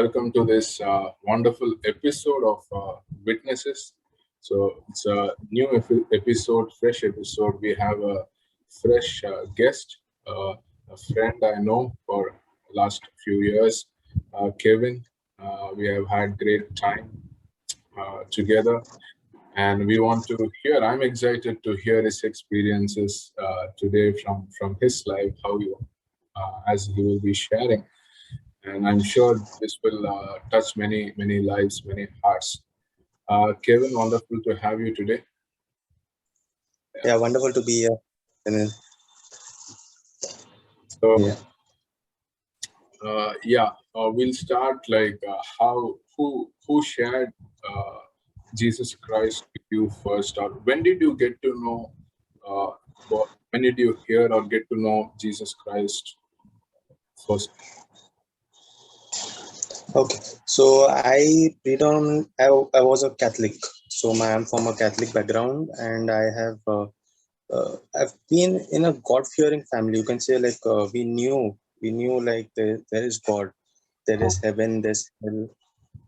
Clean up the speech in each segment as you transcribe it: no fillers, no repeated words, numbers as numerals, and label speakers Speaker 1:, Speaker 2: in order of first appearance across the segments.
Speaker 1: welcome to this wonderful episode of Witnesses. So it's a new episode, fresh episode. We have a fresh guest, a friend I know for last few years, Kevin. We have had great time together, and we want to hear. I'm excited to hear his experiences today from his life, how you, as he will be sharing, and I'm sure this will touch many lives, many hearts. Kevin, wonderful to have you today.
Speaker 2: Yeah, wonderful to be here. And
Speaker 1: So
Speaker 2: yeah,
Speaker 1: we'll start like how who shared Jesus Christ with you first, or when did you get to know? When did you hear or get to know Jesus Christ first?
Speaker 2: okay. So I was a Catholic. So I'm from a Catholic background, and I've been in a God-fearing family. You can say like we knew like there is God, there is heaven, there's hell,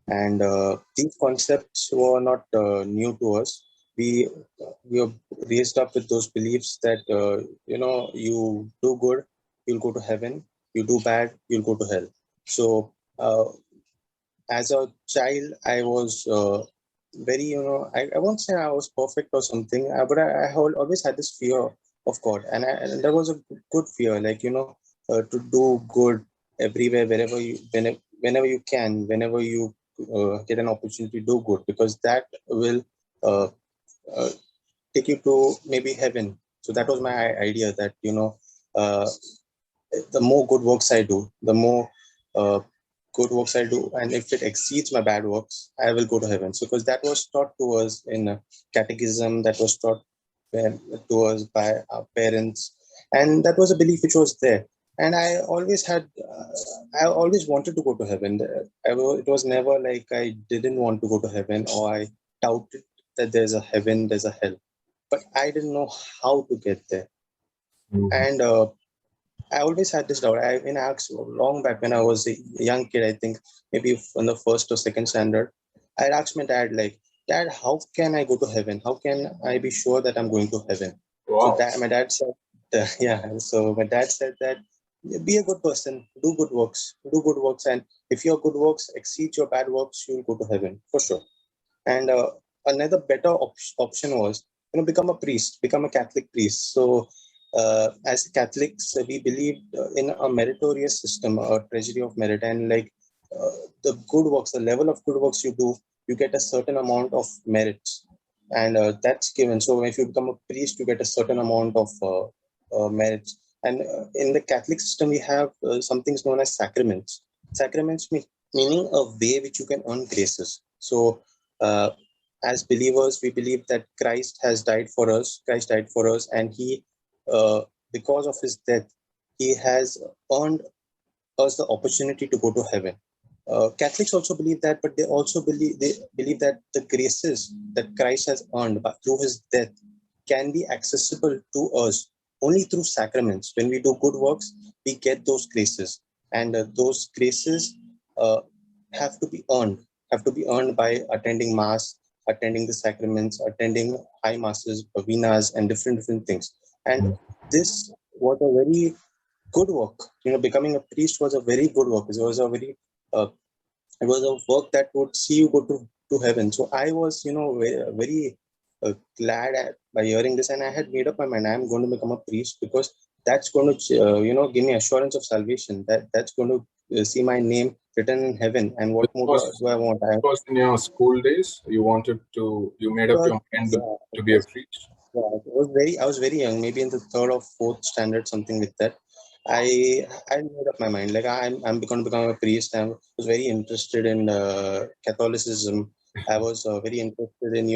Speaker 2: and these concepts were not new to us. We were raised up with those beliefs that you do good, you'll go to heaven. You do bad, you'll go to hell. So uh, as a child, I was very, I won't say I was perfect or something, but I always had this fear of God, and that was a good fear, like to do good everywhere, whenever you can, whenever you get an opportunity, do good, because that will uh, uh, take you to maybe heaven. So that was my idea, that uh, the more good works I do, the more uh, good works I do, and if it exceeds my bad works, I will go to heaven. So because that was taught to us in catechism, that was taught to us by our parents, and that was a belief which was there. And I always wanted to go to heaven. It was never like I didn't want to go to heaven, or I doubted that there's a heaven, there's a hell. But I didn't know how to get there.
Speaker 1: Mhm.
Speaker 2: And I always had this doubt. I've been asked long back when I was a young kid, I think maybe in the first or second standard. I'd asked my dad, like, Dad, how can I go to heaven? How can I be sure that I'm going to heaven? So
Speaker 1: Wow.
Speaker 2: that my dad said, yeah. So my dad said that be a good person, do good works, and if your good works exceed your bad works, you'll go to heaven for sure. And another better option was, become a priest, become a Catholic priest. So as Catholics, we believe in a meritorious system, a treasury of merit, and like the good works, the level of good works you do, you get a certain amount of merits, and that's given. So if you become a priest, you get a certain amount of merits. And in the Catholic system, we have something known as sacraments. Sacraments meaning a way which you can earn graces. So uh, as believers, we believe that Christ has died for us. Christ died for us, and because of his death, he has earned us the opportunity to go to heaven. Catholics also believe that, but they believe that the graces that Christ has earned through his death can be accessible to us only through sacraments. When we do good works, we get those graces, and those graces uh, have to be earned. Have to be earned by attending mass, attending the sacraments, attending high masses, novenas, and different things. And this was a very good work. Becoming a priest was a very good work. Uh, it was a work that would see you go to heaven. So I was, very glad by hearing this, and I had made up my mind. I'm going to become a priest because that's going to, give me assurance of salvation. That's going to see my name written in heaven. And what
Speaker 1: This
Speaker 2: more
Speaker 1: was
Speaker 2: do I want?
Speaker 1: this was in your school days. You made up
Speaker 2: Uh,
Speaker 1: your mind
Speaker 2: yeah,
Speaker 1: to be a priest.
Speaker 2: I was very young, maybe in the third or fourth standard, something like that. I made up my mind, like I'm going to become a priest. I was very interested in Catholicism. I was very interested in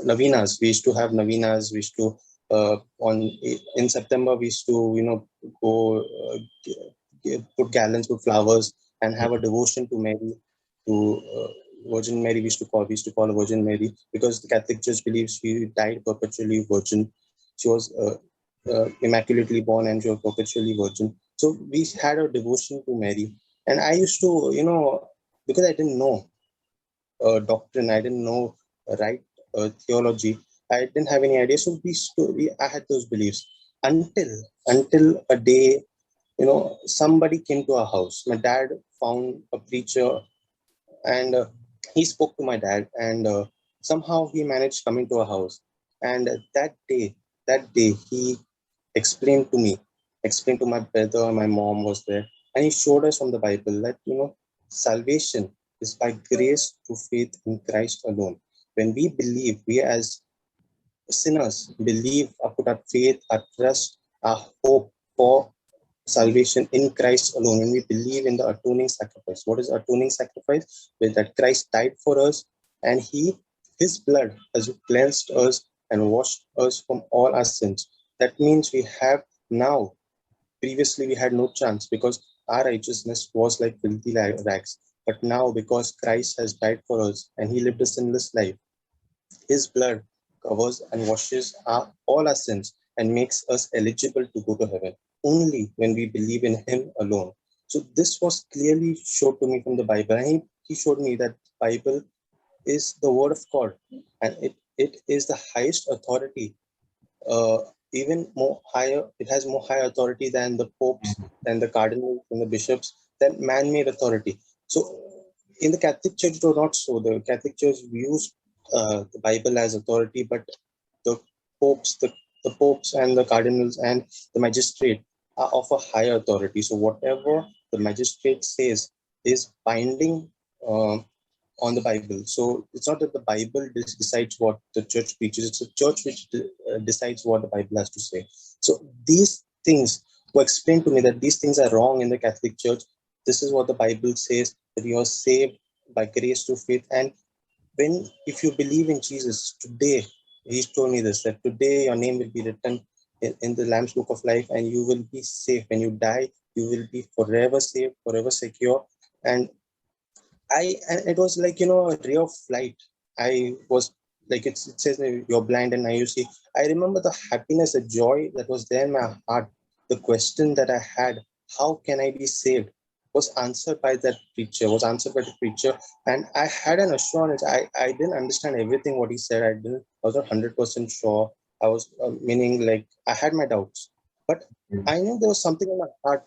Speaker 2: novenas. We used to have novenas. We used to on in September we used to go put gallons with flowers and have a devotion to Mary, to Virgin Mary. We used to call her Virgin Mary because the Catholic Church believes she died perpetually virgin. She was immaculately born, and she was perpetually virgin. So we had a devotion to Mary, And I used to, because I didn't know doctrine, I didn't know right theology, I didn't have any idea. So I had those beliefs until a day, somebody came to our house. My dad found a preacher, and he spoke to my dad, and somehow he managed coming to our house. And that day he explained to me, explained to my brother, my mom was there, and he showed us from the Bible that salvation is by grace through faith in Christ alone. When we believe, we as sinners believe, put our faith, our trust, our hope for salvation in Christ alone. When we believe in the atoning sacrifice. What is atoning sacrifice? With that Christ died for us, and his blood has cleansed us and washed us from all our sins. That means we have now, previously we had no chance because our righteousness was like filthy rags. But now, because Christ has died for us and he lived a sinless life, his blood covers and washes all our sins and makes us eligible to go to heaven only when we believe in him alone. So this was clearly showed to me from the Bible. And he showed me that Bible is the word of God, and it is the highest authority, uh, even more higher. It has more high authority than the popes, than the cardinals, and the bishops, than man-made authority. So in the Catholic Church, it was not so. The Catholic Church views the Bible as authority, but the the popes and the cardinals and the magistrate are of a higher authority. So whatever the magistrate says is binding on the Bible. So it's not that the Bible decides what the church preaches; it's the church which decides what the Bible has to say. So these things were explained to me that these things are wrong in the Catholic Church. This is what the Bible says, that you are saved by grace through faith. And if you believe in Jesus today, he's told me this, that today your name will be written in the Lamb's Book of Life, and you will be safe. When you die, you will be forever safe, forever secure. And and it was like, a ray of light. I was like, it says you're blind and now you see. I remember the happiness, the joy that was there in my heart. The question that I had, how can I be saved, was answered by that preacher, And I had an assurance. I didn't understand everything what he said. I was not 100% sure. I was, meaning like, I had my doubts. But I knew there was something in my heart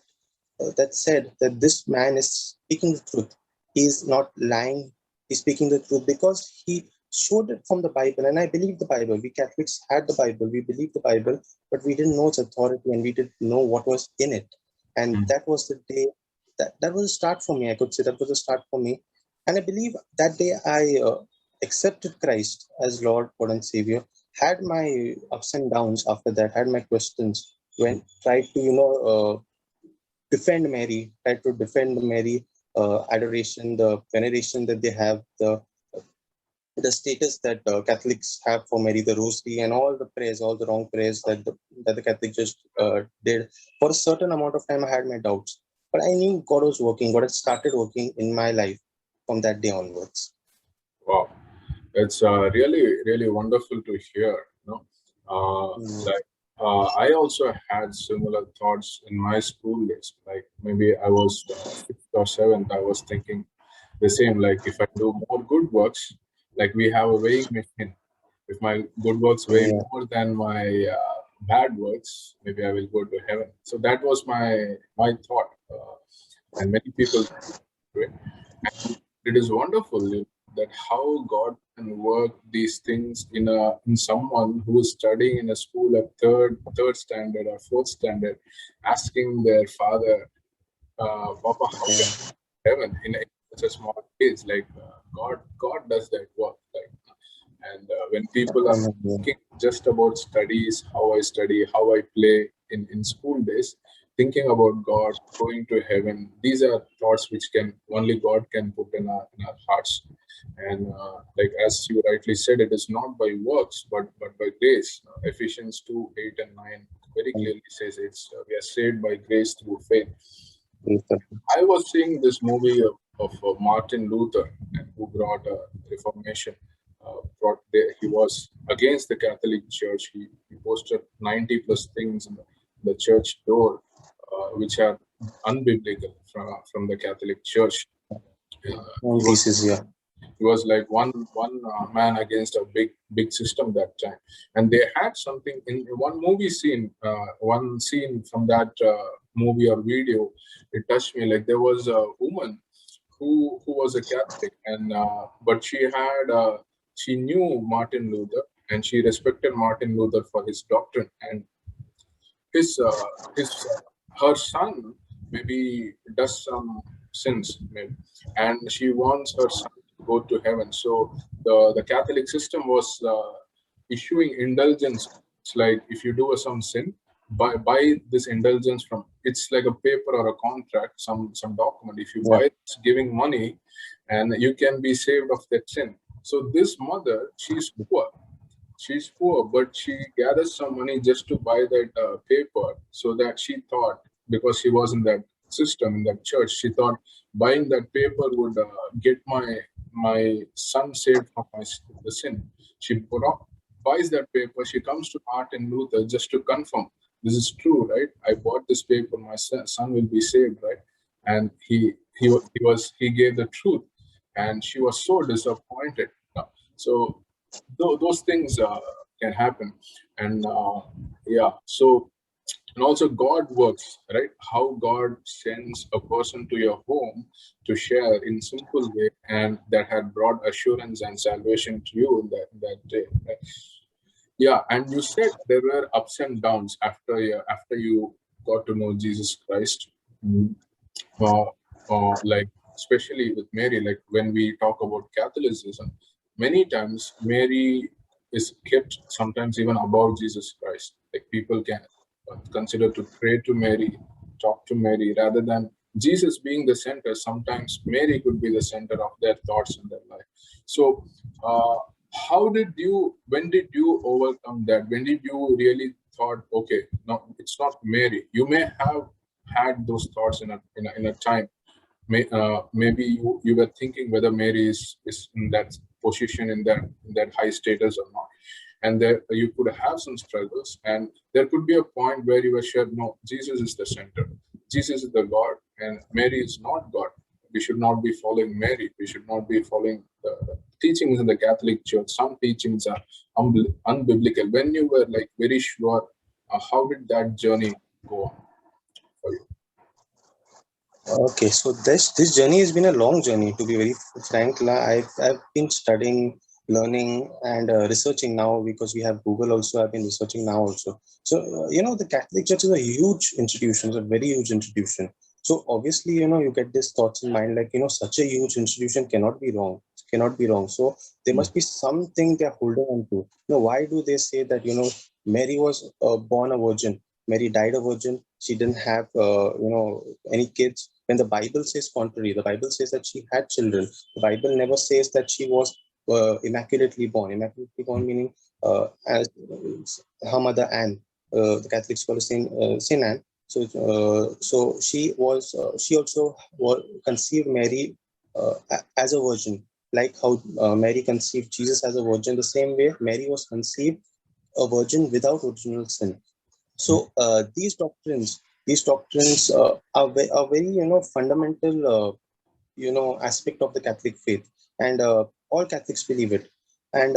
Speaker 2: that said that this man is speaking the truth. He is not lying. He's speaking the truth because he showed it from the Bible. And I believe the Bible. We Catholics had the Bible. We believed the Bible, but we didn't know its authority and we didn't know what was in it. And that was the day that was a start for me. I could say that was a start for me. And I believe that day I accepted Christ as Lord, God, and Savior. Had my ups and downs after that. Had my questions. When tried to defend Mary, try to defend Mary adoration, the veneration that they have, the status that Catholics have for Mary, the Rosary, and all the prayers, all the wrong prayers that the Catholic Church did. For a certain amount of time, I had my doubts, but I knew God was working. God had started working in my life from that day onwards.
Speaker 1: Wow, it's really, really wonderful to hear. Like I also had similar thoughts in my school days. Like maybe I was sixth or seventh, I was thinking the same. Like if I do more good works, like we have a weighing machine. If my good works weigh
Speaker 2: Yeah.
Speaker 1: more than my bad works, maybe I will go to heaven. So that was my thought, and many people do it. And it is wonderful that how God can work these things in someone who is studying in a school at third standard or fourth standard, asking their father, Papa, how can heaven in such a small place? Like God does that work. Like, and when people are thinking just about studies, how I study, how I play in school days, thinking about God, going to heaven, these are thoughts which can only God can put in our hearts. And like as you rightly said, it is not by works, but by grace. Ephesians 2:8 and 9 very clearly says we are saved by grace through faith. I was seeing this movie of Martin Luther, who brought Reformation. He was against the Catholic Church. He posted 90 plus things in the church door, which are unbiblical from the Catholic Church.
Speaker 2: Own thesis, yeah.
Speaker 1: He was like one man against a big system that time, and they had something in one movie scene. One scene from that movie or video, it touched me. Like there was a woman who was a Catholic, and but she knew Martin Luther, and she respected Martin Luther for his doctrine, and his her son maybe does some sins, maybe, and she wants her son to go to heaven. So the Catholic system was issuing indulgence. It's like if you do some sin, buy this indulgence from. It's like a paper or a contract, some document. If you
Speaker 2: Yeah.
Speaker 1: buy it's giving money, and you can be saved of that sin. So this mother, she's poor, but she gathers some money just to buy that paper, so that she thought, because she was in that system, in that church, she thought buying that paper would get my son saved from the sin. She buys that paper. She comes to Martin Luther just to confirm this is true, right? I bought this paper. My son will be saved, right? And he gave the truth, and she was so disappointed. So those things can happen, and yeah. So, and also God works, right? How God sends a person to your home to share in simple way, and that had brought assurance and salvation to you in that day, right? Yeah. And you said there were ups and downs after you got to know Jesus Christ. Mm. Like especially with Mary, like when we talk about Catholicism, many times Mary is kept sometimes even above Jesus Christ. Like people can consider to pray to Mary, talk to Mary, rather than Jesus being the center. Sometimes Mary could be the center of their thoughts in their life. So, when did you overcome that? When did you really thought, okay, no, it's not Mary? You may have had those thoughts in a time. Maybe you were thinking whether Mary is in that position, in that high status or not, and there you could have some struggles, and there could be a point where you were sure, no, Jesus is the center, Jesus is the God, and Mary is not God. We should not be following Mary. We should not be following the teachings in the Catholic Church. Some teachings are unbiblical. When you were like very sure, how did that journey go on for you?
Speaker 2: Okay, so this journey has been a long journey. To be very frank, I've been studying, learning, and researching now because we have Google. Also, I've been researching now also. So the Catholic Church is a huge institution, it's a very huge institution. So obviously, you get these thoughts in mind, like such a huge institution cannot be wrong. Cannot be wrong. So there must be something they're holding on to. Why do they say that Mary was born a virgin? Mary died a virgin. She didn't have any kids. When the Bible says contrary, the Bible says that she had children. The Bible never says that she was immaculately born. Immaculately born meaning as her mother Anne, the Catholics call her Saint Anne. So she was. She also conceived Mary as a virgin, like how Mary conceived Jesus as a virgin. The same way, Mary was conceived a virgin without original sin. So these doctrines are very fundamental aspect of the Catholic faith, and all Catholics believe it. And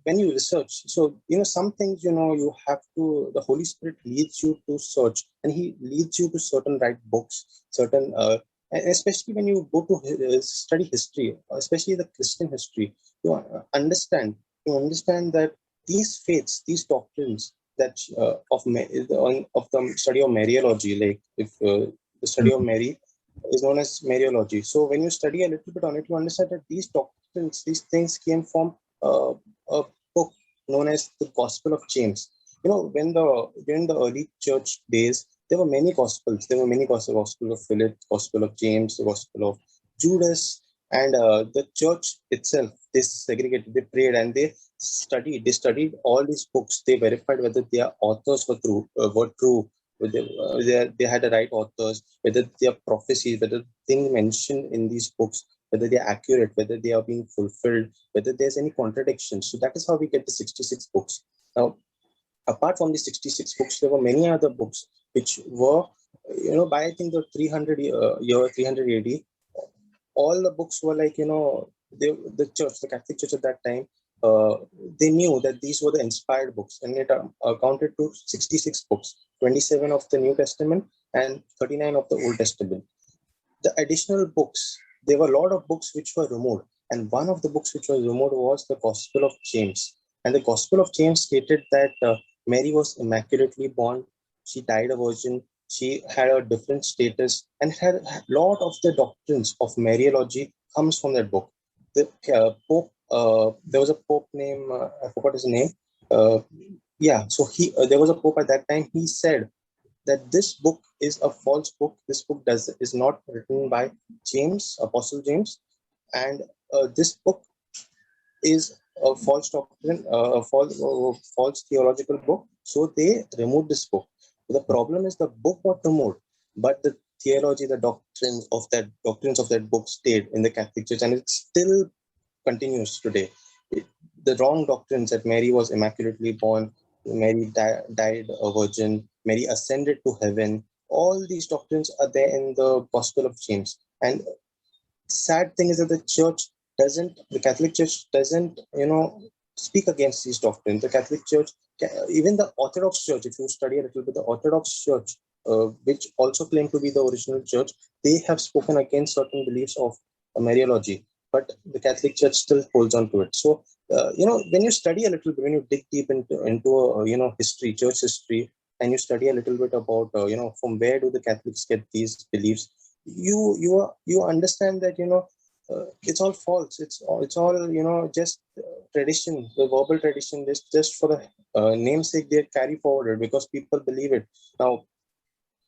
Speaker 2: when you research, so some things you have to. The Holy Spirit leads you to search, and He leads you to certain right books, certain. And especially when you go to study history, especially the Christian history, you understand. You understand that these faiths, these doctrines that of the study of Mariology, like if the study of Mary is known as Mariology. So when you study a little bit on it, you understand that these doctrines, these things came from a book known as the Gospel of James. During the early church days, there were many gospels. There were many gospels: Gospel of Philip, Gospel of James, the Gospel of Judas, and the church itself. They segregated, they prayed, and they studied. They studied all these books. They verified whether their authors were true, whether they had the right authors, whether their prophecies, whether things mentioned in these books, whether they are accurate, whether they are being fulfilled, whether there's any contradiction. So that is how we get the 66 books. Now, apart from the 66 books, there were many other books which were by I think the 300 year 300 AD, all the books were like, the church, the Catholic Church at that time, they knew that these were the inspired books, and it accounted to 66 books, 27 of the New Testament and 39 of the Old Testament. The additional books, there were a lot of books which were removed, and one of the books which was removed was the Gospel of James. And the Gospel of James stated that Mary was immaculately born, she died a virgin, she had a different status, and had a lot of the doctrines of Mariology comes from that book. The Pope, there was a Pope named, I forgot his name. Uh, yeah, so there was a Pope at that time. He said that this book is a false book. This book is not written by James, Apostle James, and this book is a false doctrine, false theological book. So they removed this book. The problem is the book got removed, but the theology, the doctrines of that book stayed in the Catholic Church, and it still continues today. The wrong doctrines that Mary was immaculately born, Mary died a virgin, Mary ascended to heaven. All these doctrines are there in the Gospel of James. And sad thing is that the Catholic Church doesn't, speak against these doctrines. The Catholic Church, even the Orthodox Church, if you study a little bit, the Orthodox Church, which also claim to be the original church, they have spoken against certain beliefs of Mariology, but the Catholic Church still holds on to it. So, when you study a little bit, when you dig deep into history, church history, and you study a little bit about, from where do the Catholics get these beliefs, you understand that it's all false. It's all just tradition, the verbal tradition, just for the namesake they carry forward because people believe it. Now,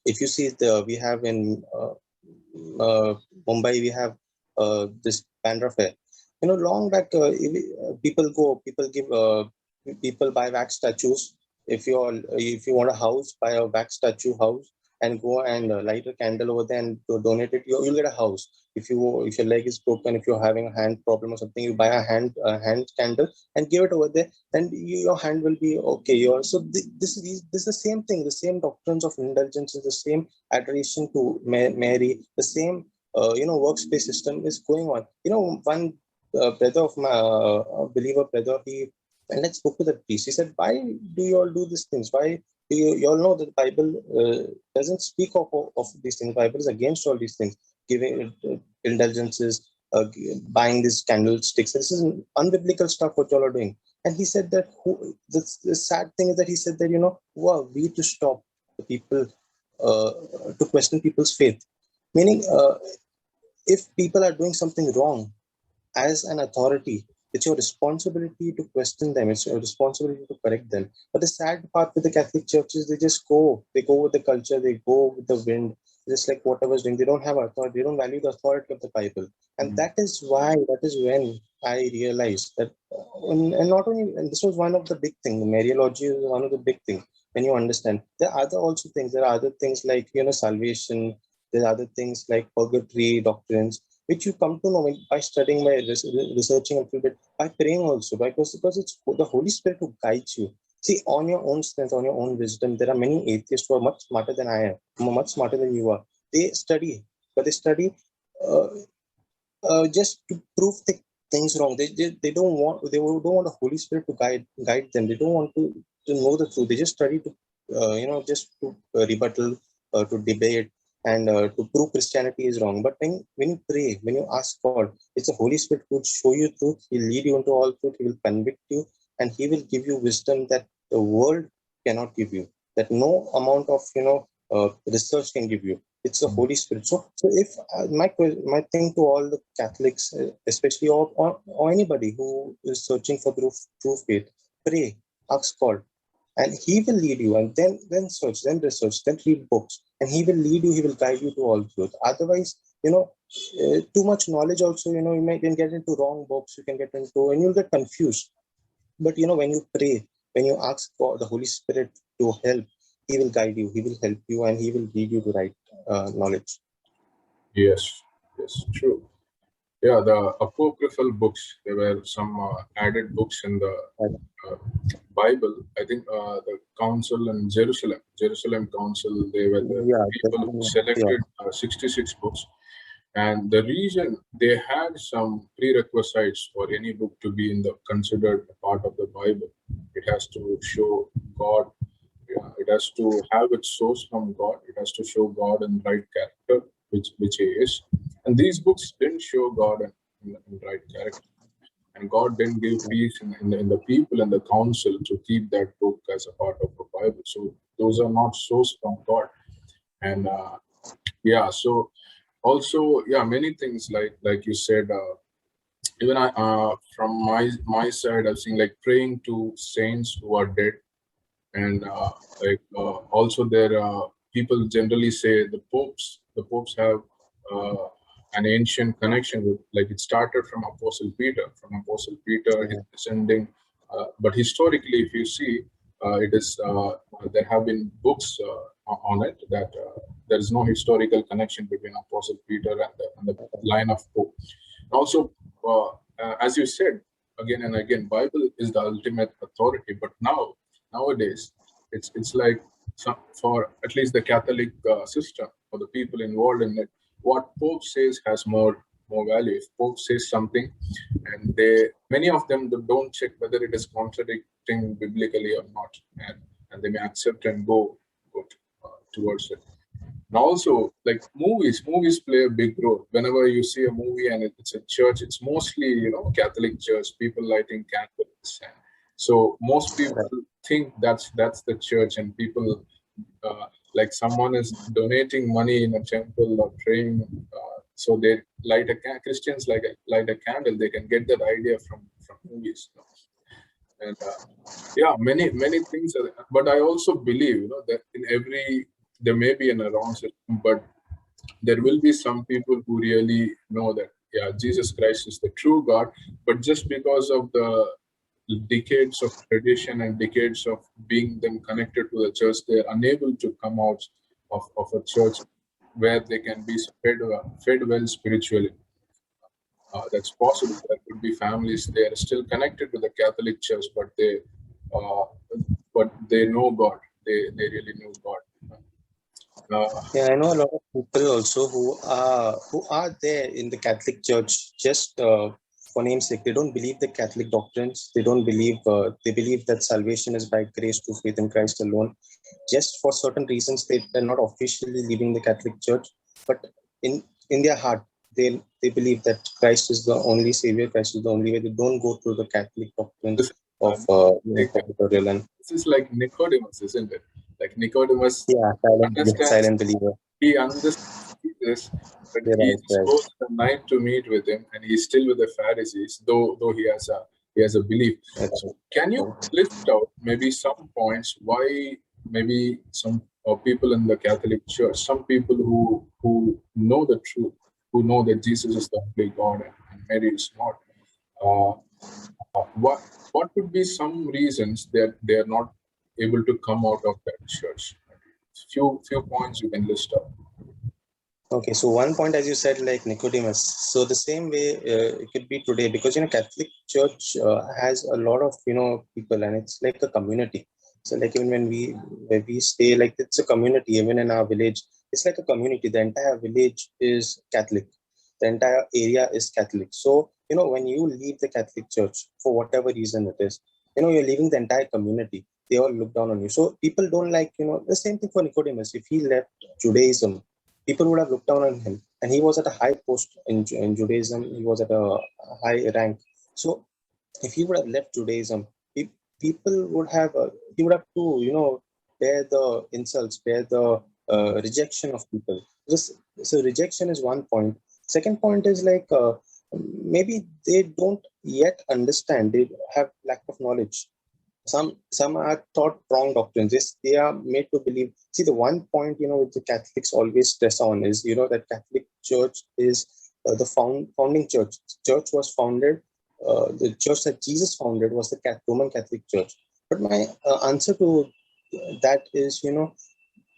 Speaker 2: if you see we have in Mumbai, we have this Bandra Fair. Long back, people buy wax statues. If you want a house, buy a wax statue house and go and light a candle over there and donate it. You'll get a house. If your leg is broken, if you're having a hand problem or something, you buy a hand candle and give it over there, and your hand will be okay. This is the same thing. The same doctrines of indulgence is the same adoration to Mary. The same workspace system is going on. One brother of my believer brother, he and I spoke to the priest. He said, "Why do you all do these things? Why do you all know that the Bible doesn't speak of these things? The Bible is against all these things, giving indulgences, buying these candlesticks. This is unbiblical stuff what you all are doing." And he said that the sad thing is that he said that who are we to stop the people to question people's faith? Meaning, if people are doing something wrong, as an authority, it's your responsibility to question them. It's your responsibility to correct them. But the sad part with the Catholic Church is they go with the culture, they go with the wind, just like whatever's doing. They don't have authority, they don't value the authority of the Bible. And that is when I realized that, and not only, and this was one of the big things, Mariology is one of the big things. When you understand, there are other things like, salvation, there are other things like purgatory doctrines, which you come to know by studying, by researching a little bit, by praying also, because it's the Holy Spirit who guides you. See, on your own strength, on your own wisdom, there are many atheists who are much smarter than I am, much smarter than you are. They study, but they study uh, just to prove things wrong. They don't want the Holy Spirit to guide them. They don't want to know the truth. They just study to just to rebuttal, to debate, and to prove Christianity is wrong. But when you pray, when you ask God, it's the Holy Spirit who will show you truth. He'll lead you into all truth. He will convict you, and He will give you wisdom that the world cannot give you. That no amount of research can give you. It's the Holy Spirit. So if my thing to all the Catholics, especially or anybody who is searching for true faith, pray, ask God, and He will lead you. And then search, then research, then read books, and He will lead you. He will guide you to all truth. Otherwise, too much knowledge also, you can get into wrong books. You can get into, and you'll get confused. But when you pray, when you ask for the Holy Spirit to help, He will guide you, He will help you, and He will lead you to right knowledge.
Speaker 1: Yes, yes, true. Yeah, the apocryphal books. There were some added books in the uh, Bible. I think the council in Jerusalem Council, they were the
Speaker 2: Yeah,
Speaker 1: people who
Speaker 2: definitely. Yeah.
Speaker 1: selected 66 books. And the reason they had some prerequisites for any book to be in the considered part of the Bible. It has to show God. Yeah, it has to have its source from God. It has to show God in right character, which He is. And these books didn't show God in right character. And God didn't give peace in the people and the council to keep that book as a part of the Bible. So those are not sourced from God. And yeah, so also, yeah, many things like you said. Even I, from my side, I've seen like praying to saints who are dead, and also there people generally say the popes have uh, an ancient connection with, like, it started from Apostle Peter is
Speaker 2: Yeah.
Speaker 1: descending, but historically if you see, it is there have been books on it that there is no historical connection between Apostle Peter and the line of pope. Also, uh, as you said, again and again, Bible is the ultimate authority, but nowadays it's like for at least the Catholic system, for the people involved in it, what Pope says has more value. If Pope says something, and many of them don't check whether it is contradicting biblically or not, and they may accept and go towards it. And also, like movies play a big role. Whenever you see a movie and it's a church, it's mostly, Catholic church, people lighting candles. And so most people
Speaker 2: Right.
Speaker 1: think that's the church, and people like someone is donating money in a temple or praying. So they Christians light a candle. They can get that idea from movies. And yeah, many things but I also believe, that in every there may be an wrong system, but there will be some people who really know that, yeah, Jesus Christ is the true God, but just because of the decades of tradition and decades of being them connected to the church, they're unable to come out of a church where they can be fed well spiritually. That's possible. There could be families, they are still connected to the Catholic Church, uh, but they know God. They really know God.
Speaker 2: Yeah, I know a lot of people also who are there in the Catholic Church just for namesake. They don't believe the Catholic doctrines. They don't believe. They believe that salvation is by grace through faith in Christ alone. Just for certain reasons, they're not officially leaving the Catholic Church, but in their heart, they believe that Christ is the only Savior. Christ is the only way. They don't go through the Catholic doctrines
Speaker 1: this,
Speaker 2: of
Speaker 1: like,
Speaker 2: purgatorial and
Speaker 1: this is like Nicodemus, isn't it? Like Nicodemus
Speaker 2: yeah,
Speaker 1: understands,
Speaker 2: silent believer.
Speaker 1: he understands Jesus, but
Speaker 2: Yeah,
Speaker 1: he
Speaker 2: right,
Speaker 1: just
Speaker 2: right.
Speaker 1: goes at the night to meet with him, and he's still with the Pharisees, though he has a belief.
Speaker 2: Right,
Speaker 1: So can you
Speaker 2: right.
Speaker 1: list out maybe some points why maybe some people in the Catholic Church, some people who know the truth, who know that Jesus is the only God and Mary is not. Uh, what could be some reasons that they are not able to come out of that church? Few points you can list out.
Speaker 2: Okay, so one point, as you said, like Nicodemus. So the same way it could be today, because Catholic Church has a lot of people, and it's like a community. So like even when we stay, like it's a community. Even in our village, it's like a community. The entire village is Catholic. The entire area is Catholic. So when you leave the Catholic Church for whatever reason it is, you're leaving the entire community. They all look down on you. So people don't like the same thing for Nicodemus. If he left Judaism, people would have looked down on him. And he was at a high post in Judaism. He was at a high rank. So if he would have left Judaism, people would have, he would have to, bear the insults, bear the rejection of people. So rejection is one point. Second point is like, maybe they don't yet understand. They have lack of knowledge. Some are taught wrong doctrines. They are made to believe. See, the one point which the Catholics always stress on is that Catholic Church is the founding church. Church was founded. The church that Jesus founded was the Roman Catholic Church. But my answer to that is,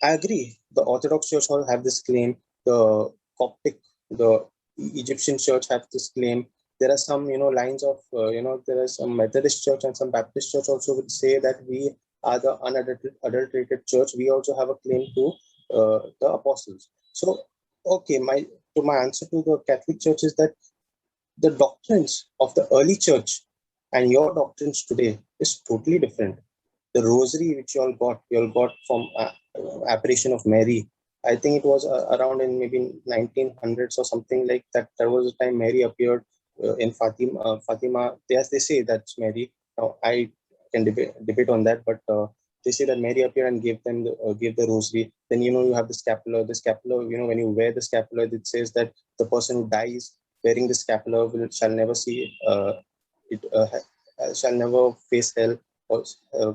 Speaker 2: I agree. The Orthodox Church all have this claim. The Coptic, the Egyptian church have this claim. There are some, lines of, there are some Methodist church and some Baptist church also would say that we are the unadulterated church. We also have a claim to the apostles. So, okay, my answer to the Catholic Church is that the doctrines of the early church and your doctrines today is totally different. The rosary which you all got from apparition of Mary. I think it was around in maybe 1900s or something like that. There was a time Mary appeared in Fatima. Fatima, yes, they say that's Mary. Now I can debate on that, but they say that Mary appeared and gave the rosary. Then you have the scapular. The scapular, when you wear the scapular, it says that the person who dies wearing the scapular shall never see it shall never face hell or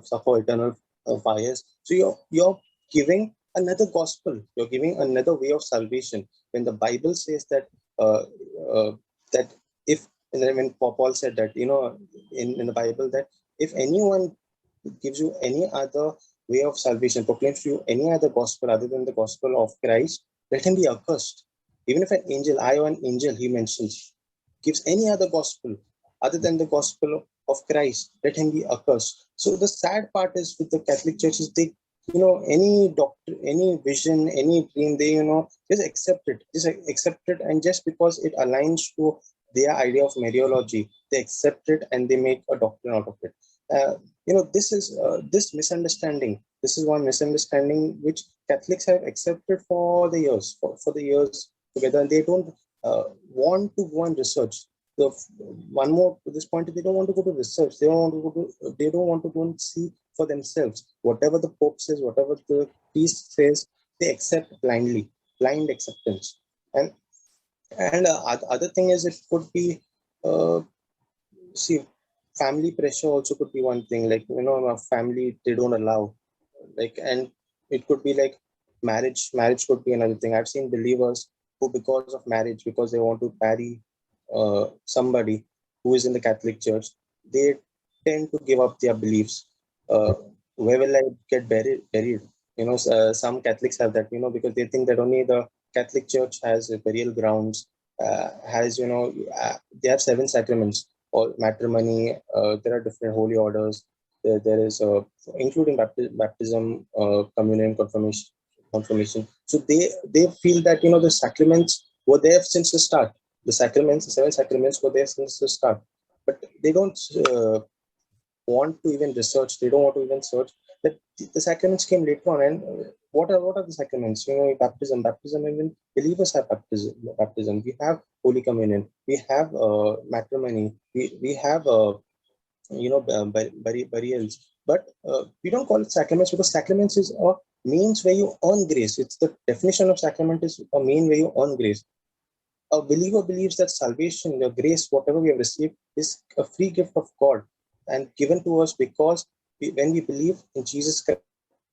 Speaker 2: suffer eternal fires. So you're giving another gospel. You're giving another way of salvation. When the Bible says that uh, uh, that if and then when Paul said that in the Bible that if anyone gives you any other way of salvation, proclaims to you any other gospel other than the gospel of Christ, let him be accursed. Even if an angel, I or an angel, he mentions, gives any other gospel other than the gospel of Christ, let him be accursed. So the sad part is with the Catholic churches, they, any doctor, any vision, any dream, they, just accept it, and just because it aligns to their idea of Mariology, they accept it and they make a doctrine out of it. This is this misunderstanding. This is one misunderstanding which Catholics have accepted for the years, for the years together, and they don't want to go and research. So one more to this point, they don't want to go to research. They don't want to go and see for themselves. Whatever the Pope says, whatever the priest says, they accept blindly, blind acceptance. And other thing is it could be uh, see family pressure also could be one thing. Like a family they don't allow, like, and it could be like marriage could be another thing. I've seen believers who because of marriage, because they want to marry somebody who is in the Catholic church, they tend to give up their beliefs. uh, where will I get buried? Some Catholics have that, because they think that only the Catholic church has burial grounds, has they have seven sacraments or matrimony. There are different holy orders. There is including baptism, communion, confirmation. So they feel that the sacraments were there since the start. The sacraments, the seven sacraments were there since the start, but they don't want to even research. They don't want to even search that the sacraments came later on. And what are the sacraments? Baptism. Even believers have baptism. Baptism. We have Holy Communion. We have matrimony. We have burials. But we don't call it sacraments because sacraments is a means where you earn grace. It's the definition of sacrament is a mean where you earn grace. A believer believes that salvation, the grace, whatever we have received, is a free gift of God and given to us because when we believe in Jesus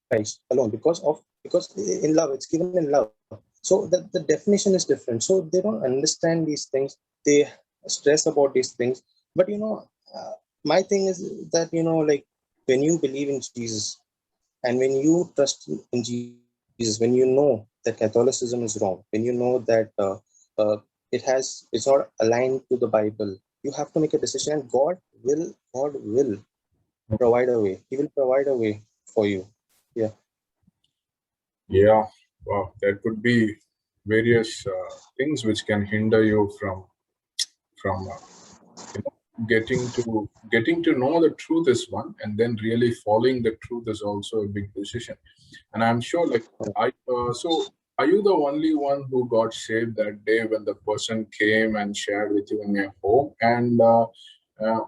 Speaker 2: Christ alone, because in love, it's given in love. So the definition is different. So they don't understand these things. They stress about these things. But my thing is that like when you believe in Jesus and when you trust in Jesus, when you know that Catholicism is wrong, when you know that it's not aligned to the Bible, you have to make a decision. And God will provide a way. He will provide a way for you. Yeah.
Speaker 1: Yeah, wow, there could be various things which can hinder you from getting to know the truth is one, and then really following the truth is also a big decision. And I'm sure, like, so are you the only one who got saved that day when the person came and shared with you in your home? And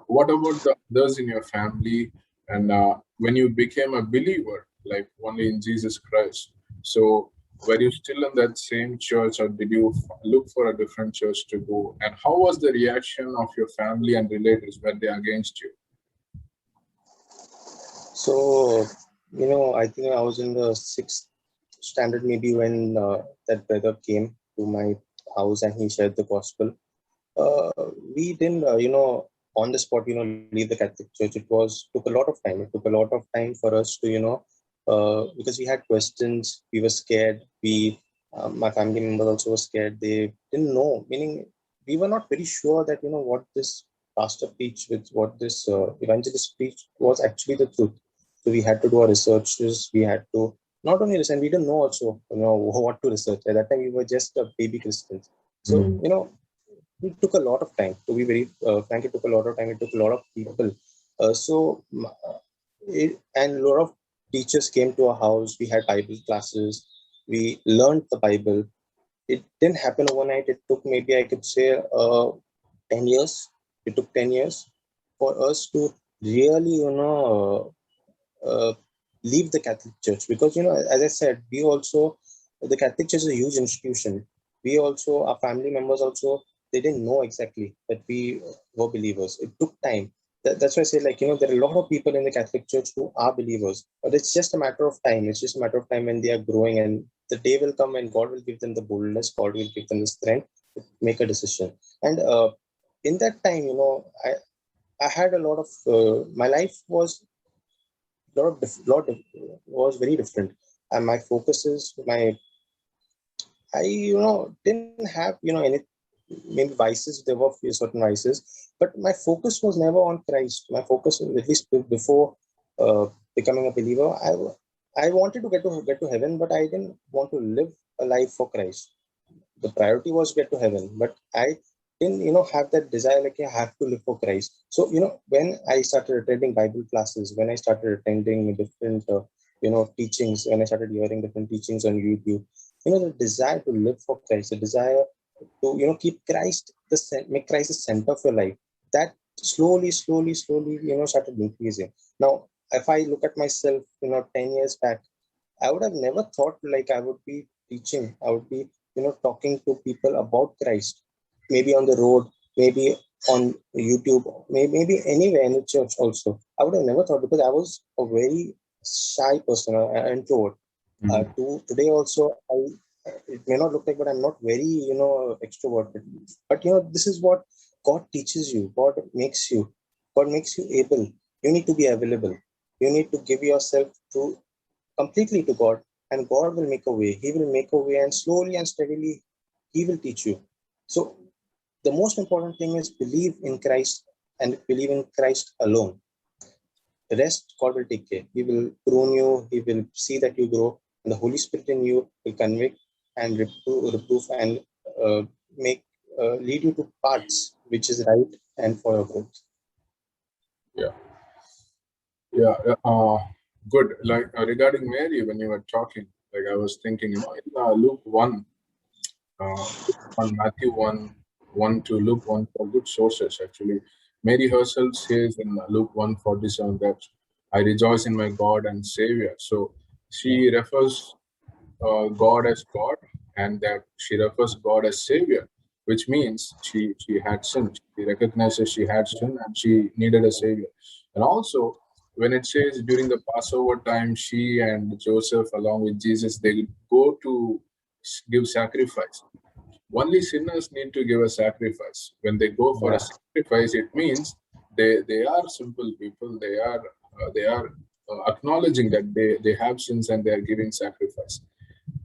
Speaker 1: what about the others in your family? And when you became a believer, like only in Jesus Christ, so were you still in that same church, or did you look for a different church to go? And how was the reaction of your family and relatives? Were they against you?
Speaker 2: So, I think I was in the sixth standard maybe when that brother came to my house and he shared the gospel. We didn't, on the spot, leave the Catholic Church. Took a lot of time. It took a lot of time for us to, because we had questions, we were scared, we My family members also were scared. They didn't know, meaning we were not very sure that what this pastor preached, with what this evangelist preached was actually the truth. So we had to do our researches. We had to not only listen, we didn't know also what to research. At that time, we were just baby Christians. So
Speaker 1: Mm.
Speaker 2: it took a lot of time. To be very frank, it took a lot of time. It took a lot of people. And a lot of teachers came to our house. We had Bible classes. We learned the Bible. It didn't happen overnight. It took, maybe I could say, 10 years. It took 10 years for us to really, leave the Catholic Church, because as I said, we also, the Catholic Church is a huge institution. We also, our family members also, they didn't know exactly that we were believers. It took time. That's why I say, like, there are a lot of people in the Catholic Church who are believers, but it's just a matter of time. It's just a matter of time when they are growing, and the day will come when God will give them the boldness, God will give them the strength to make a decision. And in that time, I had a lot of my life was was very different, and my focus is my I didn't have any, maybe vices. There were few certain vices, but my focus was never on Christ. My focus, at least before uh, becoming a believer, I wanted to get to heaven, but I didn't want to live a life for Christ. The priority was get to heaven, but I didn't have that desire, like I have to live for Christ. So when I started attending Bible classes, when I started attending different teachings, when I started hearing different teachings on YouTube, the desire to live for Christ, the desire to keep Christ make Christ the center of your life, that slowly started increasing. Now if I look at myself 10 years back, I would have never thought like I would be teaching, I would be, talking to people about Christ, maybe on the road, maybe on YouTube, maybe anywhere in the church also. I would have never thought, because I was a very shy person, an introvert.
Speaker 1: Mm.
Speaker 2: Today also, it may not look like, but I'm not very, extroverted. But this is what God teaches you. God makes you able. You need to be available. You need to give yourself to completely to God, and God will make a way. He will make a way, and slowly and steadily, He will teach you. So, the most important thing is believe in Christ and believe in Christ alone. The rest, God will take care. He will prune you, He will see that you grow, and the Holy Spirit in you will convict and reproof and make lead you to paths which is right and for your growth.
Speaker 1: Yeah. Yeah. Good. Like regarding Mary, when you were talking, like I was thinking, in Luke 1, uh, on Matthew 1, 1 to Luke 1 for good sources, actually. Mary herself says in Luke 1:47 that I rejoice in my God and Savior. So she refers God as God, and that she refers God as Savior, which means she had sinned. She recognizes she had sinned and she needed a Savior. And also, when it says during the Passover time, she and Joseph, along with Jesus, they go to give sacrifice. Only sinners need to give a sacrifice. When they go for a
Speaker 2: Yeah.
Speaker 1: sacrifice, it means they are simple people. They are acknowledging that they have sins and they are giving sacrifice.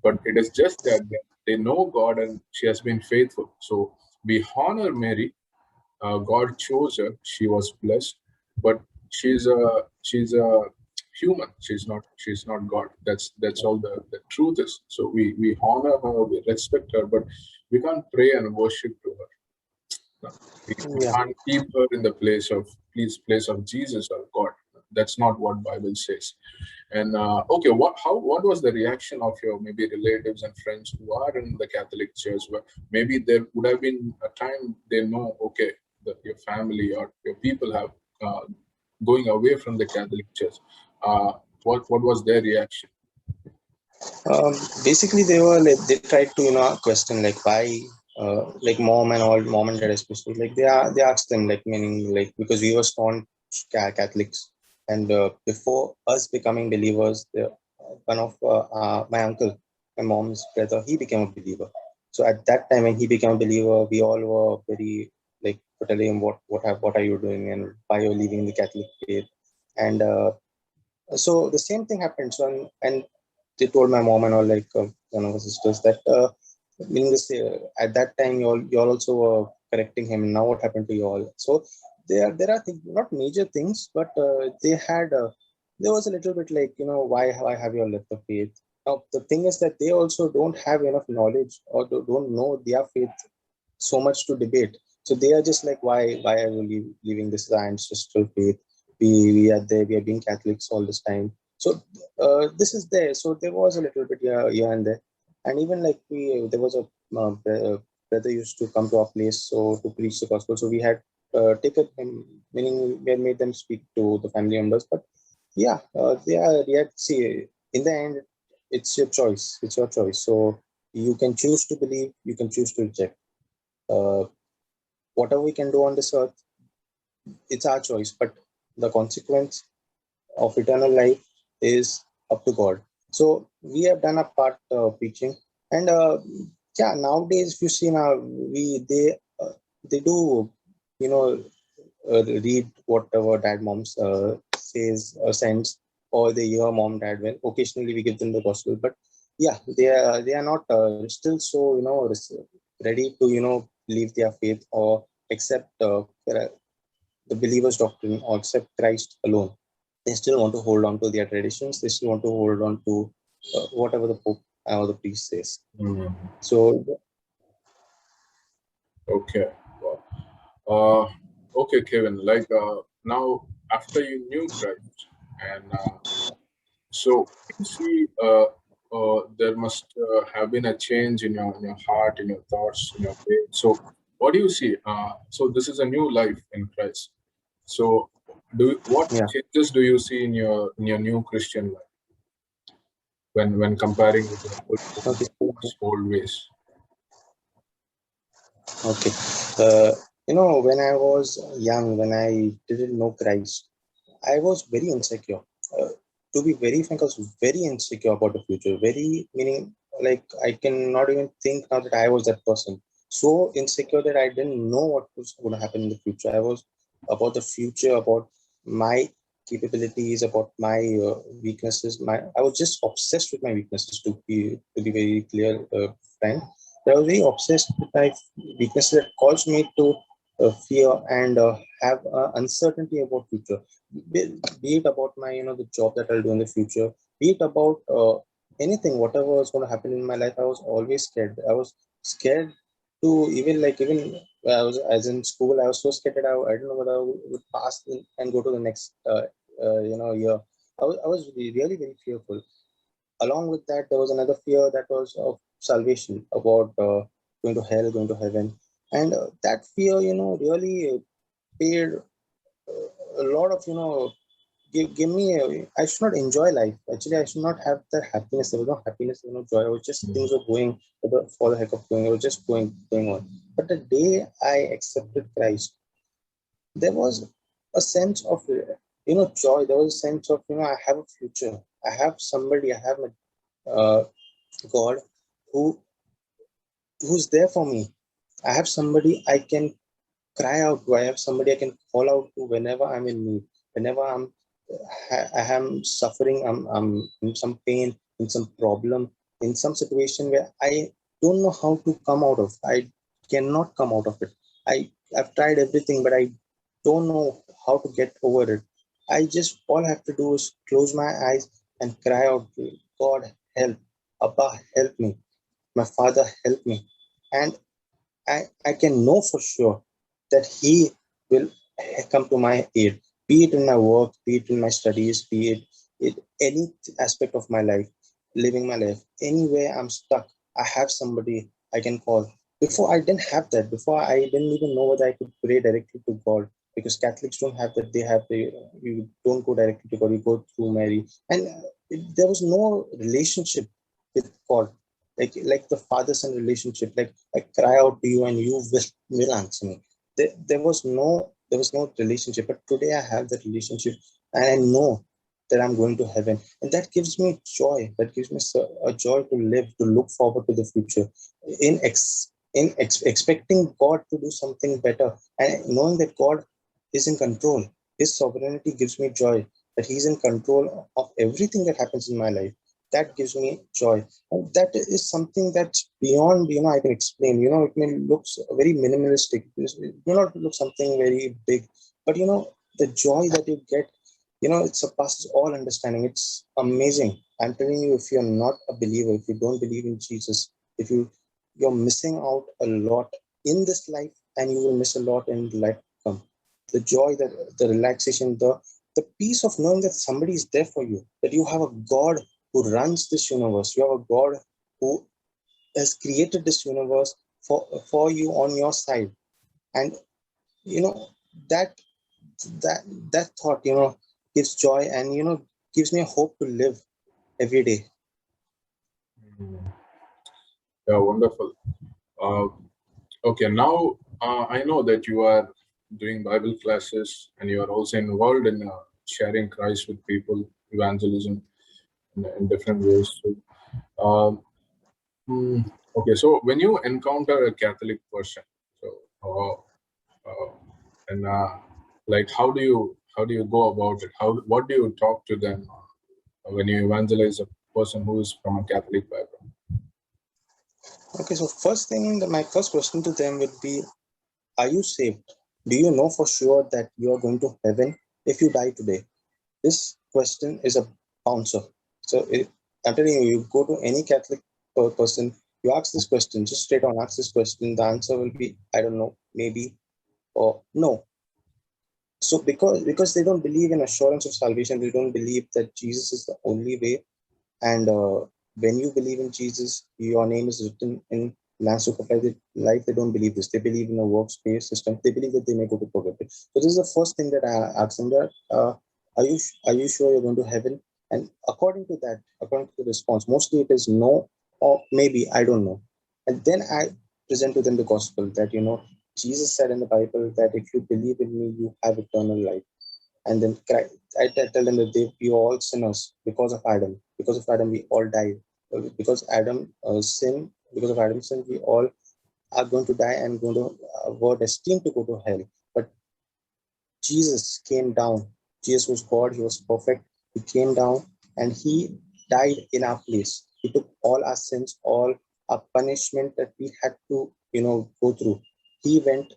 Speaker 1: But it is just that they know God and she has been faithful. So we honor Mary. God chose her. She was blessed, but she's a human. She's not God. That's all the truth is. So we honor her, we respect her, but we can't pray and worship to her. No. We
Speaker 2: Yeah.
Speaker 1: can't keep her in the place of Jesus or God. That's not what Bible says. And okay, what was the reaction of your maybe relatives and friends who are in the Catholic Church? Where maybe there would have been a time they know, okay, that your family or your people have uh, going away from the Catholic Church. What was their reaction?
Speaker 2: Basically, they tried to question like why, like mom and dad especially, like they asked them, like, meaning, like, because we were staunch Catholics, and before us becoming believers, one of my uncle, my mom's brother, he became a believer. So at that time when he became a believer, we all were very, like, telling him what are you doing and why you're leaving the Catholic faith. And so the same thing happened. So, and they told my mom and all, like one of her sisters, that meaning this at that time you all also were correcting him. Now what happened to you all? So there are things, not major things, but they had there was a little bit like, why have you all left the faith? Now the thing is that they also don't have enough knowledge, or don't know their faith so much to debate. So they are just like, why are we leaving this ancestral faith? We are there. We are being Catholics all this time. So this is there. So there was a little bit here and there, and even like there was a brother used to come to our place so to preach the gospel. So we had taken him, meaning we had made them speak to the family members. But yeah, they are yet. See, in the end, it's your choice. It's your choice. So you can choose to believe. You can choose to reject. Uh, Whatever we can do on this earth, it's our choice, but the consequence of eternal life is up to God. So we have done a part preaching, and yeah, nowadays if you see now, they do, you know read whatever dad moms says or sends, or they hear mom dad when occasionally we give them the gospel. But yeah, they are not still so, ready to, leave their faith or accept the believer's doctrine or accept Christ alone. They still want to hold on to their traditions. They still want to hold on to whatever the Pope or the priest says.
Speaker 1: Mm.
Speaker 2: So
Speaker 1: Okay. Wow. Okay, Kevin. Like now, after you knew Christ, and so you see, there must have been a change in your heart, in your thoughts, in your faith. So, what do you see? So this is a new life in Christ. So, what
Speaker 2: yeah,
Speaker 1: changes do you see in your new Christian life when comparing with your
Speaker 2: okay,
Speaker 1: old ways?
Speaker 2: okay. When I was young, when I didn't know Christ, I was very insecure. To be very frank, I was very insecure about the future. Very meaning, like I cannot even think now that I was that person. So insecure that I didn't know what was going to happen in the future. I was about the future, about my capabilities, about my weaknesses. I was just obsessed with my weaknesses. To be very clear, friend, I was very obsessed with my weaknesses that caused me to fear and have uncertainty about future, be it about my, the job that I'll do in the future, be it about anything, whatever was going to happen in my life. I was always scared. I was scared to even when I was as in school. I was so scared that I don't know whether I would pass and go to the next year. I was really very fearful. Along with that, there was another fear that was of salvation, about going to hell, going to heaven, and that fear, really paid a lot of, give me I should not enjoy life. Actually, I should not have that happiness. There was no happiness, there was no joy. I was just, things were going for the heck of going. I was just going on. But the day I accepted Christ, there was a sense of, joy. There was a sense of, I have a future. I have somebody. I have my God who who's there for me. I have somebody I can cry out to. I have somebody I can call out to whenever I'm in need, whenever I am suffering, I'm in some pain, in some problem, in some situation where I don't know how to come out of. I cannot come out of it. I've tried everything, but I don't know how to get over it. I just, all I have to do is close my eyes and cry out to God, help, Abba, help me, my Father, help me, and I can know for sure that He will come to my aid, be it in my work, be it in my studies, be it in any aspect of my life, living my life. Anywhere I'm stuck, I have somebody I can call. Before, I didn't have that. Before, I didn't even know whether I could pray directly to God, because Catholics don't have that. They have you don't go directly to God, you go through Mary. And there was no relationship with God, like the father son relationship. Like I cry out to you and you will answer me. There was no relationship. But today I have that relationship, and I know that I'm going to heaven, and that gives me joy. That gives me a joy to live, to look forward to the future, expecting God to do something better, and knowing that God is in control. His sovereignty gives me joy, that He's in control of everything that happens in my life. that gives me joy. And that is something that's beyond, I can explain. It may look very minimalistic. It may not look something very big, but the joy that you get, it surpasses all understanding. It's amazing. I'm telling you, if you're not a believer, if you don't believe in Jesus, if you're missing out a lot in this life, and you will miss a lot in the life to come. The joy, the relaxation, the peace of knowing that somebody is there for you, that you have a God who runs this universe. You have a God who has created this universe for you on your side. And you know that that that thought, gives joy, and gives me a hope to live every day.
Speaker 1: Mm. Yeah, wonderful. Uh, okay, now I know that you are doing Bible classes and you are also involved in sharing Christ with people, evangelism in different ways. So, um, okay, so when you encounter a Catholic person, so uh, and like how do you go about it? What do you talk to them when you evangelize a person who is from a Catholic background?
Speaker 2: Okay, so first thing, my first question to them would be, are you saved? Do you know for sure that you are going to heaven if you die today? This question is a bouncer. So I'm telling you, you go to any Catholic person, you ask this question, just straight on ask this question, the answer will be, I don't know, maybe, or no. So because they don't believe in assurance of salvation, they don't believe that Jesus is the only way. And when you believe in Jesus, your name is written in Lamb's Book of Life. They don't believe this. They believe in a works-based system. They believe that they may go to purgatory. So this is the first thing that I ask them: that are you sure you're going to heaven? And according to the response, mostly it is no, or maybe I don't know. And then I present to them the gospel that Jesus said in the Bible that if you believe in me, you have eternal life. And then I tell them that we all sinners because of Adam. Because of Adam, we all died. Because Adam sin, because of Adam's sin, we all are going to die and going to were destined to go to hell. But Jesus came down. Jesus was God. He was perfect. He came down and he died in our place. He took all our sins, all our punishment that we had to, go through. He went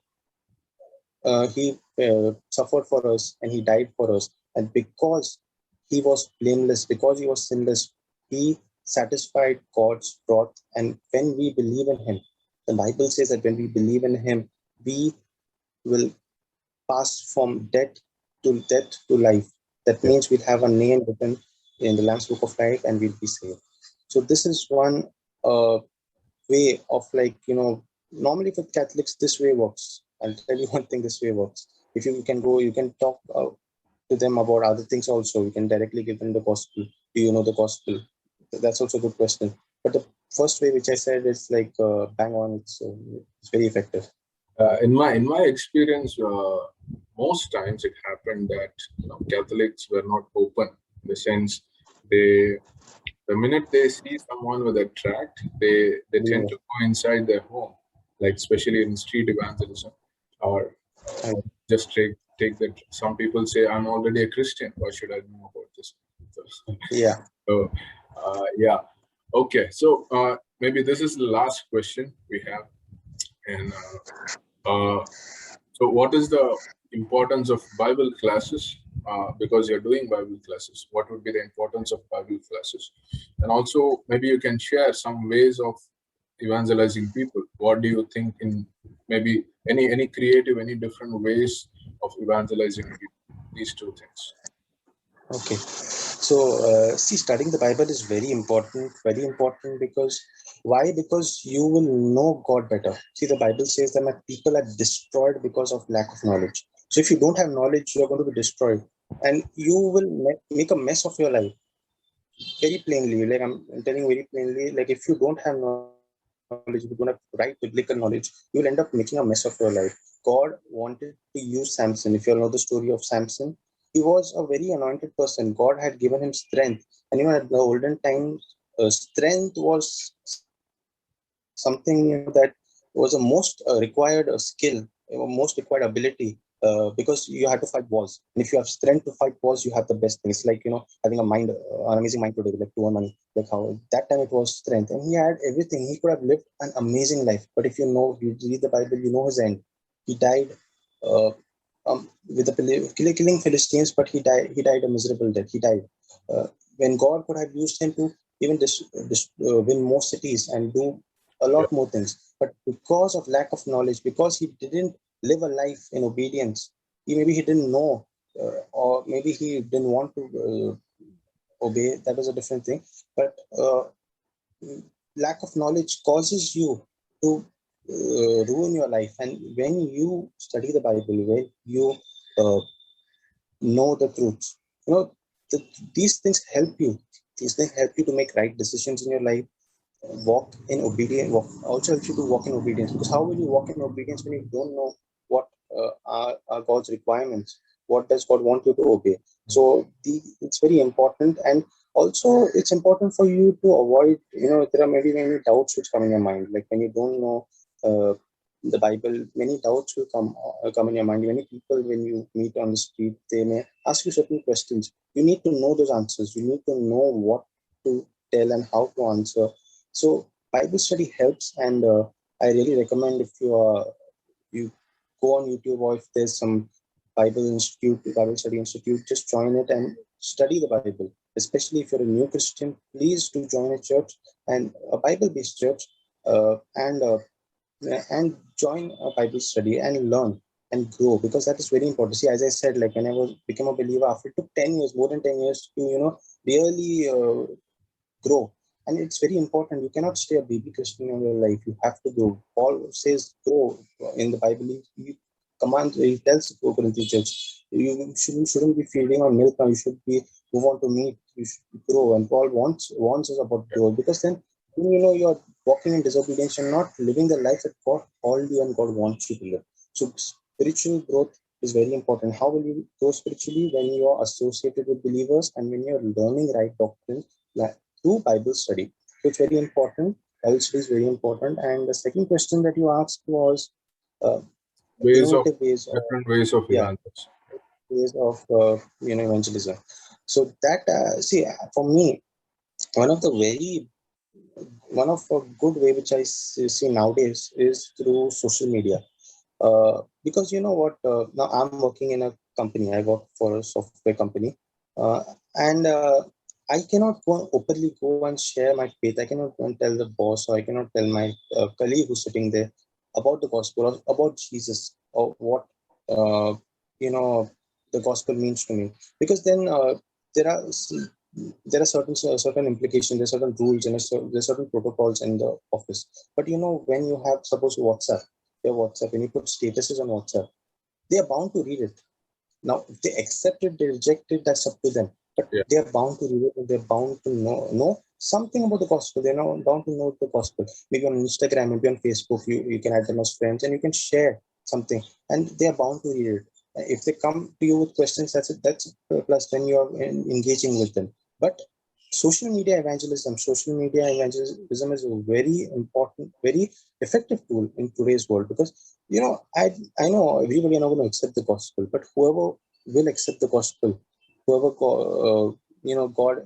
Speaker 2: he suffered for us and he died for us. And because he was blameless, because he was sinless, he satisfied God's wrath. And when we believe in him, the Bible says that when we believe in him, we will pass from death to life. That
Speaker 1: Yeah.
Speaker 2: means we'll have a name written in the Lamb's Book of Life and we'll be saved. So this is one way of, like, normally with Catholics, this way works. I'll tell you one thing, this way works. If you can go, you can talk to them about other things also. You can directly give them the gospel. Do you know the gospel? That's also a good question. But the first way, which I said, is like bang on. It's very effective.
Speaker 1: In my experience, most times it happened that Catholics were not open. In the sense, they the minute they see someone with a tract, they tend
Speaker 2: Yeah.
Speaker 1: to go inside their home, like especially in street evangelism, or
Speaker 2: I-
Speaker 1: just take that. Some people say, "I'm already a Christian. Why should I know about this?" So,
Speaker 2: yeah.
Speaker 1: so yeah, okay. So maybe this is the last question we have, and. So, what is the importance of Bible classes? Because you're doing Bible classes, what would be the importance of Bible classes? And also, maybe you can share some ways of evangelizing people. What do you think in maybe any creative, any different ways of evangelizing people? These two things.
Speaker 2: Okay. So, see, studying the Bible is very important because why? Because you will know God better. See, the Bible says that my people are destroyed because of lack of knowledge. So, if you don't have knowledge, you are going to be destroyed and you will make a mess of your life very plainly. Like I'm telling very plainly, like if you don't have knowledge, if you don't have right biblical knowledge, you will end up making a mess of your life. God wanted to use Samson. If you all know the story of Samson, he was a very anointed person. God had given him strength, and at the olden times, strength was something that was a most required skill, most required ability. because you had to fight wars. And if you have strength to fight wars, you have the best thing. It's like, having a mind, an amazing mind today, like to earn money. Like how that time it was strength, and he had everything. He could have lived an amazing life. But if you read the Bible, you know his end. He died uh, with killing Philistines, but he died. He died a miserable death. He died when God could have used him to even win more cities and do a
Speaker 1: Yeah.
Speaker 2: lot more things. But because of lack of knowledge, because he didn't live a life in obedience, maybe he didn't know, or maybe he didn't want to obey. That was a different thing. But lack of knowledge causes you to ruin your life. And when you study the Bible, when you uh, know the truth, you know, the, these things help you. These things help you to make right decisions in your life, walk in obedience, also helps you to walk in obedience. Because how will you walk in obedience when you don't know what are God's requirements? What does God want you to obey? So it's very important. And also it's important for you to avoid, there are maybe many doubts which come in your mind, like when you don't know uh, the Bible, many doubts will come in your mind. Many people, when you meet on the street, they may ask you certain questions. You need to know those answers. You need to know what to tell and how to answer. So Bible study helps, and I really recommend, if you go on YouTube, or if there's some Bible study institute, just join it and study the Bible. Especially if you're a new Christian, please do join a church, and a Bible-based church, and join a Bible study and learn and grow, because that is very important. See, as I said, like when I was become a believer, after it took 10 years, more than 10 years to really grow. And it's very important. You cannot stay a baby Christian in your life. You have to grow. Paul says grow in the Bible. He tells the Corinthian church, you shouldn't be feeding on milk now. You should be move on to meat. You should grow. And Paul wants us about growth, because then you're walking in disobedience. You're not living the life that God called you and God wants you to live. So spiritual growth is very important. How will you grow spiritually? When you are associated with believers and when you're learning right doctrine, like through Bible study. So it's very important. Bible study is very important. And the second question that you asked was uh,
Speaker 1: Ways of
Speaker 2: innovative ways of,
Speaker 1: different ways of
Speaker 2: yeah,
Speaker 1: evangelism.
Speaker 2: ways of evangelism. So that see, for me, one of the very one of a good way which I see nowadays is through social media. Because you know what, now I'm working in a company. I work for a software company, and I cannot go openly go and share my faith. I cannot go and tell the boss, or I cannot tell my colleague who's sitting there about the gospel, or about Jesus, or what uh, you know the gospel means to me. Because then there are certain implications, there are certain rules, and there are certain protocols in the office. But when you have, suppose, WhatsApp, when you put statuses on WhatsApp, they are bound to read it. Now, if they accept it, they reject it, that's up to them. But
Speaker 1: Yeah.
Speaker 2: they are bound to read it, and they're bound to know something about the gospel. They're now bound to know the gospel. Maybe on Instagram, maybe on Facebook, you can add them as friends, and you can share something, and they are bound to read it. If they come to you with questions, that's it. That's a plus when you are engaging with them. But social media evangelism is a very important, very effective tool in today's world. Because I know everybody are not going to accept the gospel, but whoever will accept the gospel, whoever God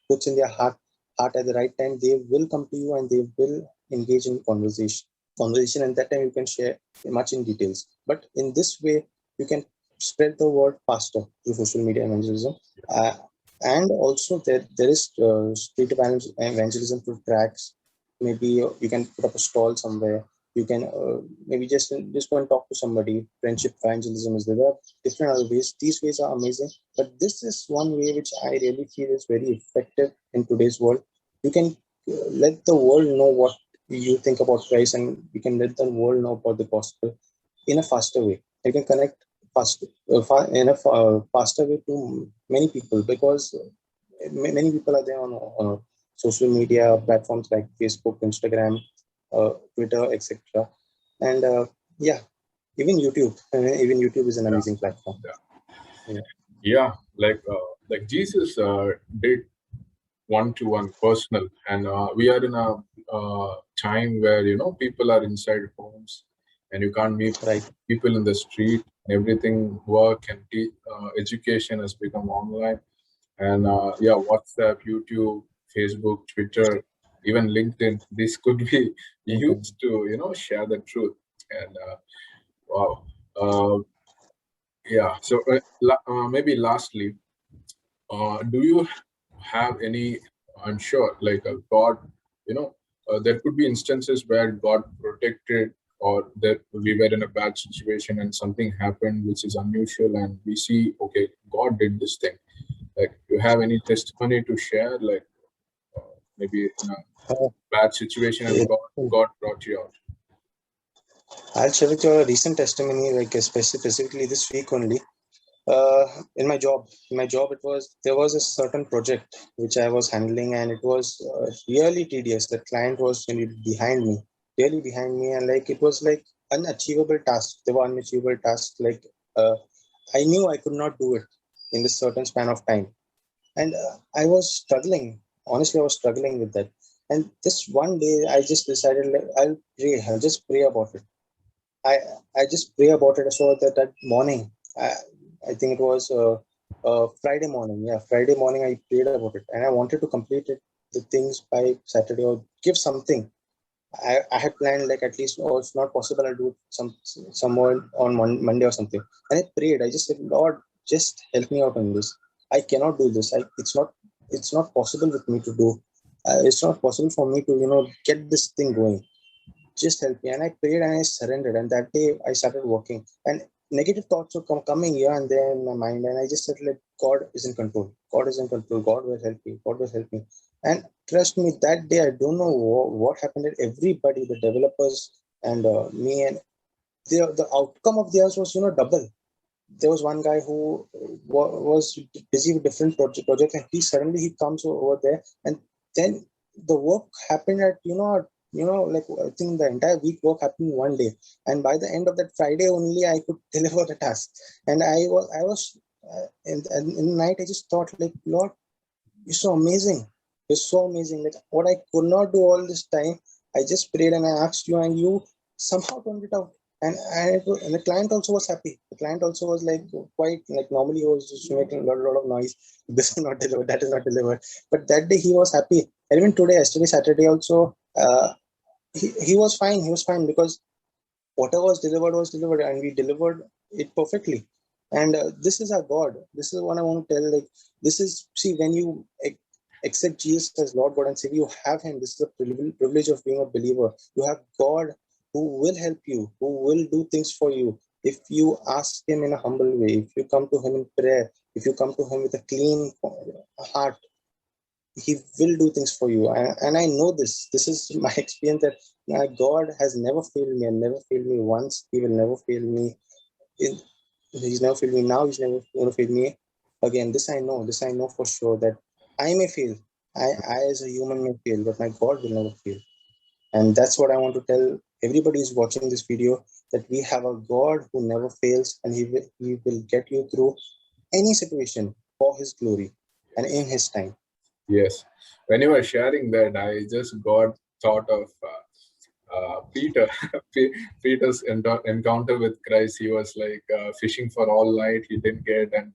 Speaker 2: puts in their heart at the right time, they will come to you and they will engage in conversation, and that time you can share much in details. But in this way, you can spread the word faster through social media evangelism. Uh, and also there is street evangelism through tracks. Maybe you can put up a stall somewhere. You can maybe just go and talk to somebody. Friendship evangelism is there. There are different other ways. These ways are amazing, but this is one way which I really feel is very effective in today's world. You can let the world know what you think about Christ, and you can let the world know about the gospel in a faster way. You can connect in a faster way to many people, because many people are there on social media platforms like Facebook, Instagram, Twitter, etc. And yeah, even YouTube. Even YouTube is an
Speaker 1: Yeah.
Speaker 2: amazing platform.
Speaker 1: Yeah.
Speaker 2: Yeah.
Speaker 1: Yeah. Like Jesus did one-to-one personal, and we are in a time where people are inside homes and you can't meet
Speaker 2: Right.
Speaker 1: people in the street. everything, work and education has become online. And WhatsApp, YouTube, Facebook, Twitter, even LinkedIn, this could be
Speaker 2: Mhm.
Speaker 1: used to share the truth. And wow. uh, so maybe lastly, do you have any, I'm sure, like God, there could be instances where God protected, or that we were in a bad situation and something happened which is unusual, and we see, okay, God did this thing. Like, you have any testimony to share, like maybe in a
Speaker 2: Uh,
Speaker 1: bad situation and
Speaker 2: it-
Speaker 1: God brought you out?
Speaker 2: I'll share with you a recent testimony, like specifically this week only. Uh, in my job, it was there was a certain project which I was handling, and it was really tedious. The client was really behind me, and like it was like unachievable tasks. They were unachievable tasks. Like I knew I could not do it in this certain span of time, and I was struggling. Honestly, I was struggling with that. And this one day I just decided, like, I'll just pray about it. I just pray about it. So that morning, i I think it was Friday morning. Yeah, Friday morning I prayed about it, and I wanted to complete the things by Saturday, or give something. I had planned, like, at least, or it's not possible, I'll do it somewhere on Monday or something. And I prayed. I just said, Lord, just help me out on this. I cannot do this. It's not possible with me to do. It's not possible for me to get this thing going. Just help me. And I prayed and I surrendered. And that day I started working. And negative thoughts were coming here and there in my mind. And I just said, like, God is in control. God is in control. God will help me. God will help me. And trust me, that day, I don't know what happened to everybody, the developers and me. And the outcome of theirs was, double. There was one guy who was busy with different project, and he comes over there, and then the work happened at, like, I think the entire week work happened one day, and by the end of that Friday only I could deliver the task. And I was in the night I just thought, like, Lord, you're so amazing. You're so amazing. Like, what I could not do all this time, I just prayed and I asked you, and you somehow turned it out. And the client also was happy. The client also was like, quite like, normally he was just making lot of noise. This is not delivered. That is not delivered. But that day he was happy. And even today, yesterday, Saturday also, he was fine. He was fine because whatever was delivered, and we delivered it perfectly. And this is our God. This is what I want to tell. Like, this is, see, when you accept Jesus as Lord, God and Savior, you have him. This is a privilege of being a believer. You have God who will help you, who will do things for you, if you ask him in a humble way, if you come to him in prayer, if you come to him with a clean heart. He will do things for you. And I know this is my experience, that my God has never failed me, and never failed me once. He will never fail me in, he's never failed me now, he's never going to fail me again. This I know for sure, that I may fail. I as a human may fail, but my God will never fail. And that's what I want to tell everybody who's watching this video, that we have a God who never fails, and he will get you through any situation for his glory and in his time.
Speaker 1: Yes. When you were sharing that, I just got thought of Peter. Peter's encounter with Christ. He was like fishing for all night. He didn't get, and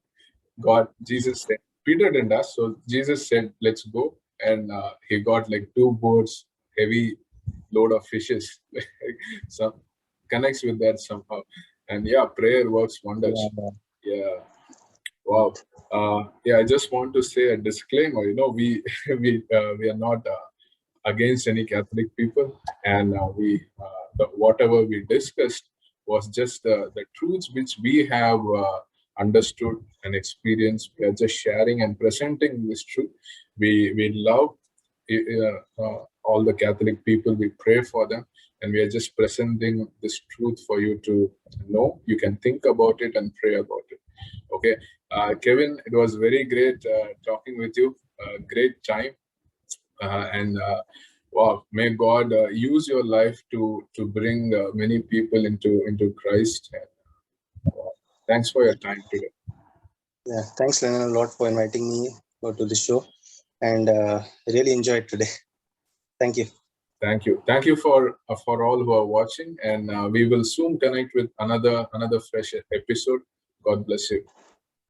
Speaker 1: Jesus said, Peter didn't ask. So Jesus said, let's go. And he got like two boats, heavy load of fishes. Some connects with that somehow. And yeah, prayer works wonders.
Speaker 2: Yeah.
Speaker 1: Yeah. Wow. I just want to say a disclaimer. We are not against any Catholic people, and whatever we discussed was just the truths which we have understood and experienced. We are just sharing and presenting this truth. We love all the Catholic people. We pray for them, and we are just presenting this truth for you to know. You can think about it and pray about it. Okay, Kevin, it was very great talking with you. Great time, and wow, may God use your life to bring many people into Christ. And, wow, thanks for your time today.
Speaker 2: Yeah, thanks, Lennon, a lot for inviting me to this show, and really enjoyed today. Thank you.
Speaker 1: Thank you for all who are watching, and we will soon connect with another fresh episode. God bless you.